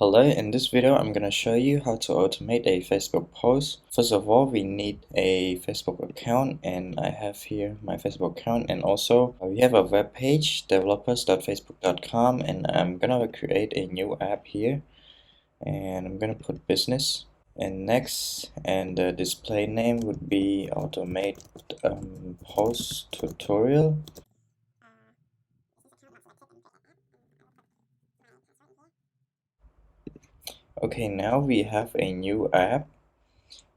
Hello, in this video I'm going to show you how to automate a Facebook post. First of all, we need a Facebook account, and I have here my Facebook account, and also we have a web page, developers.facebook.com, and I'm going to create a new app here, and I'm going to put business and next, and the display name would be automate post tutorial. Okay, now we have a new app.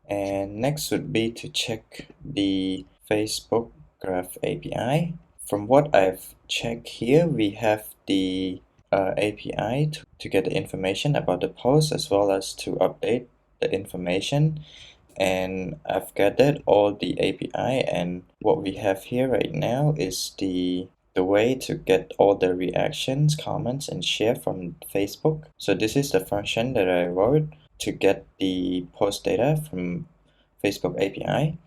And next would be to check the Facebook Graph API. From what I've checked here, we have the API to get the information about the post as well as to update the information. And I've gathered all the API, and what we have here right now is the way to get all the reactions, comments, and share from Facebook. So this is the function that I wrote to get the post data from Facebook API.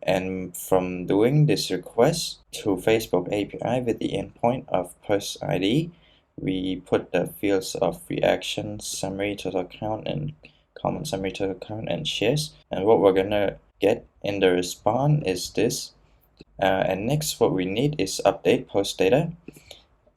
And from doing this request to Facebook API with the endpoint of post ID, we put the fields of reactions, summary, total count, and comment, summary, total count, and shares. And what we're gonna get in the response is this. And next, what we need is update post data.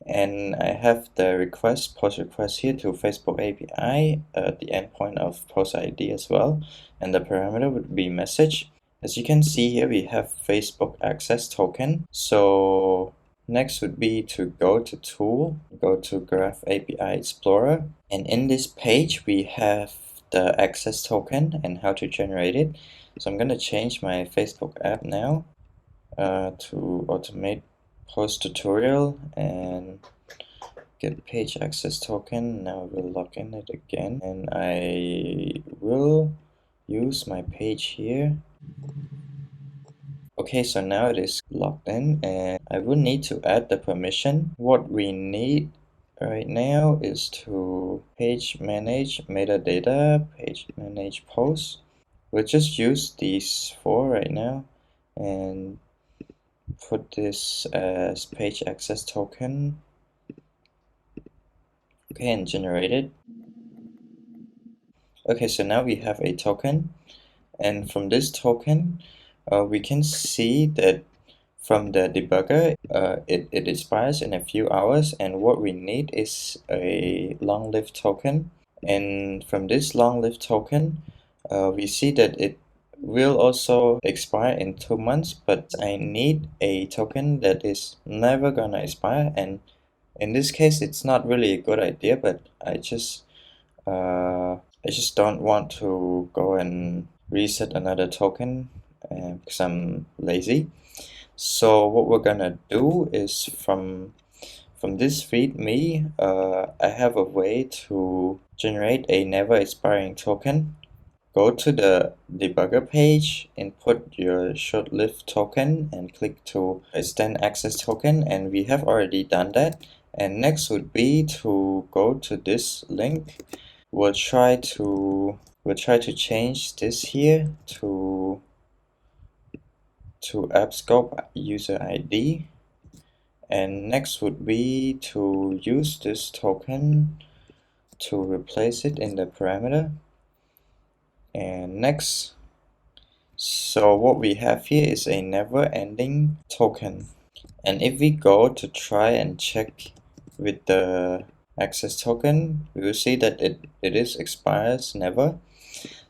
And I have the request, post request here to Facebook API, the endpoint of post ID as well. And the parameter would be message. As you can see here, we have Facebook access token. So next would be to go to tool, go to Graph API Explorer. And in this page, we have the access token and how to generate it. So I'm going to change my Facebook app now to automate post tutorial and get page access token. Now we'll log in it again, and I will use my page here. Okay, so now it is logged in, and I will need to add the permission. What we need right now is to page manage metadata, page manage post. We'll just use these four right now and put this as page access token. Okay, and generate it. Okay, so now we have a token, and from this token we can see that from the debugger it expires in a few hours, and what we need is a long-lived token. And from this long-lived token we see that it will also expire in 2 months, but I need a token that is never gonna expire. And in this case it's not really a good idea, but I just don't want to go and reset another token because I'm lazy. So what we're gonna do is from this readme, I have a way to generate a never expiring token. Go to the debugger page, input your short-lived token, and click to extend access token, and we have already done that. And next would be to go to this link. We'll try to change this here to app scope user ID, and next would be to use this token to replace it in the parameter. And next, so what we have here is a never-ending token, and if we go to try and check with the access token, we will see that it is expires never.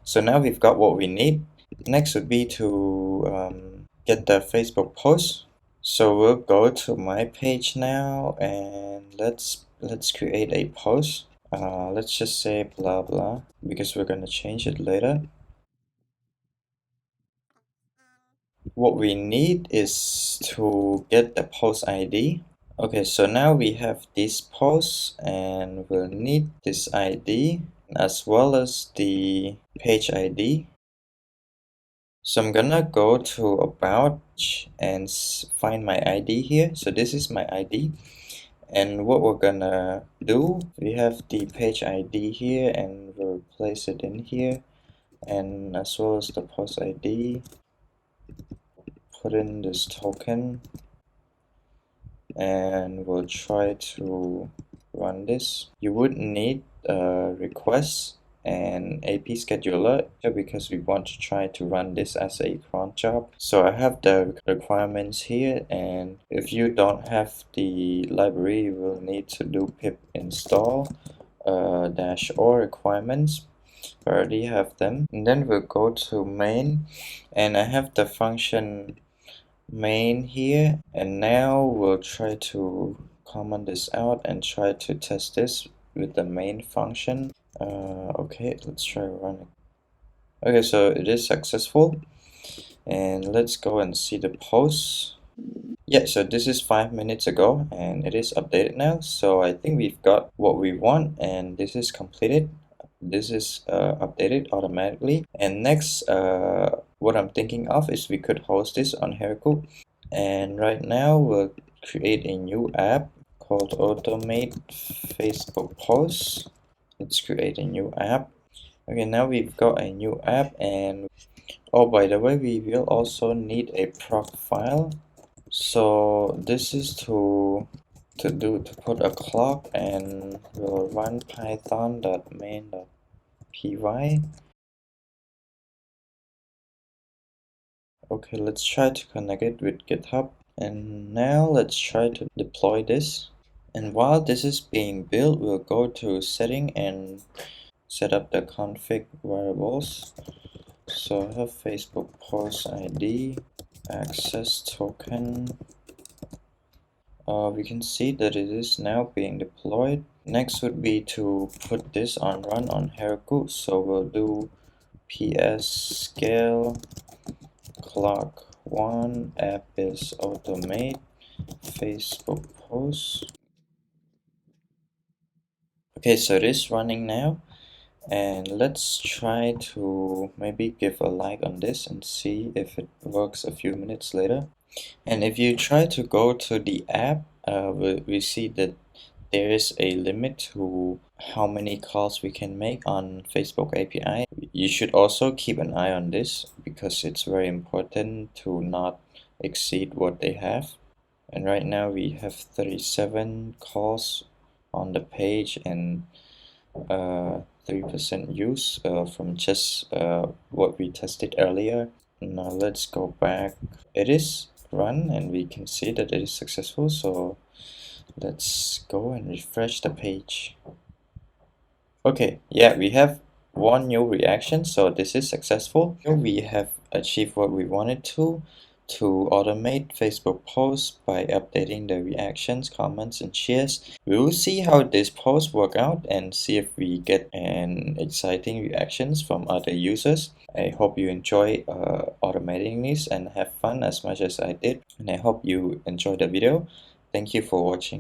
So now we've got what we need. Next would be to get the Facebook post. So we'll go to my page now, and let's create a post. Let's just say blah blah, because we're gonna change it later. What we need is to get the post ID. Okay, so now we have this post, and we'll need this ID as well as the page ID. So I'm gonna go to about and find my ID here. So this is my ID, and what we're gonna do, we have the page ID here, and we'll place it in here, and as well as the post ID, put in this token, and we'll try to run this. You would need requests and AP scheduler because we want to try to run this as a cron job. So I have the requirements here, and if you don't have the library, you will need to do pip install dash or requirements. I already have them. And then we'll go to main, and I have the function main here, and now we'll try to comment this out and try to test this with the main function. Okay, let's try running. Okay, so it is successful, and let's go and see the post. Yeah, so this is 5 minutes ago and it is updated now. So I think we've got what we want, and this is completed. This is updated automatically. And next, what I'm thinking of is we could host this on Heroku. And right now we'll create a new app called Automate Facebook Posts. Let's create a new app. Okay, now we've got a new app, and oh, by the way, we will also need a proc file. So this is to put a clock, and we'll run python.main.py. Okay, let's try to connect it with GitHub. And now let's try to deploy this. And while this is being built, we'll go to setting and set up the config variables. So I have Facebook post ID, access token. We can see that it is now being deployed. Next would be to put this on run on Heroku. So we'll do ps scale clock 1 app is automate Facebook post. Okay, so it is running now, and let's try to maybe give a like on this and see if it works a few minutes later. And if you try to go to the app, we see that there is a limit to how many calls we can make on Facebook API. You should also keep an eye on this because it's very important to not exceed what they have. And right now we have 37 calls on the page and 3% use from just what we tested earlier. Now let's go back. It is run and we can see that it is successful, so let's go and refresh the page. Okay, yeah, we have one new reaction, so this is successful. Here we have achieved what we wanted to automate Facebook posts by updating the reactions, comments, and shares. We will see how this post work out and see if we get an exciting reactions from other users. I hope you enjoy automating this and have fun as much as I did, and I hope you enjoy the video. Thank you for watching.